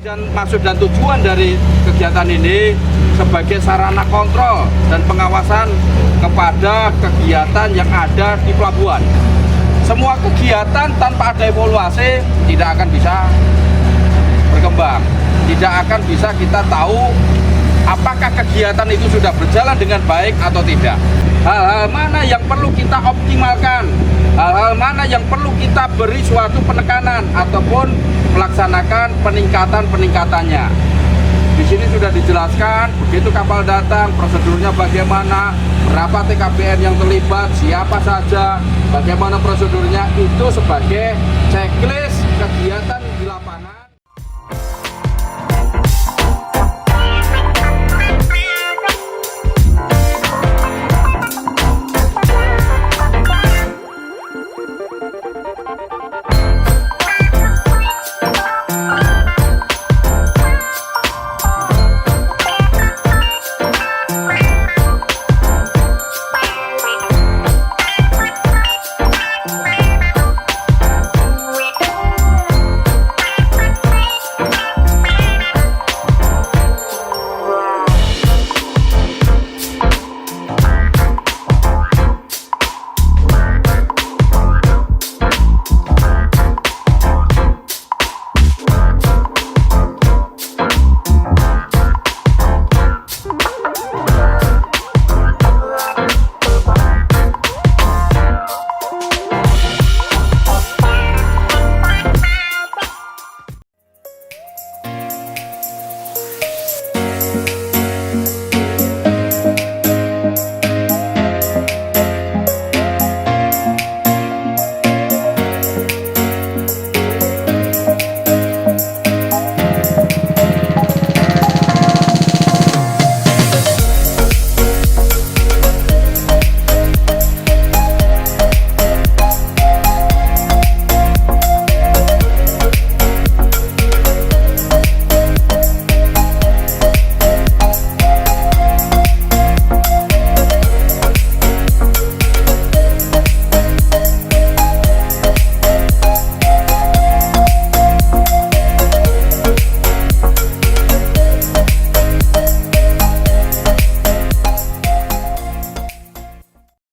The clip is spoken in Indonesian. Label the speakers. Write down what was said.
Speaker 1: Dan maksud dan tujuan dari kegiatan ini sebagai sarana kontrol dan pengawasan kepada kegiatan yang ada di pelabuhan. Semua kegiatan tanpa ada evaluasi tidak akan bisa berkembang, tidak akan bisa kita tahu apakah kegiatan itu sudah berjalan dengan baik atau tidak. Hal-hal mana yang perlu kita optimalkan, hal-hal mana yang perlu kita beri suatu penekanan ataupun melaksanakan peningkatannya. Di sini sudah dijelaskan begitu kapal datang, prosedurnya bagaimana, berapa TKPN yang terlibat, siapa saja, bagaimana prosedurnya, itu sebagai checklist kegiatan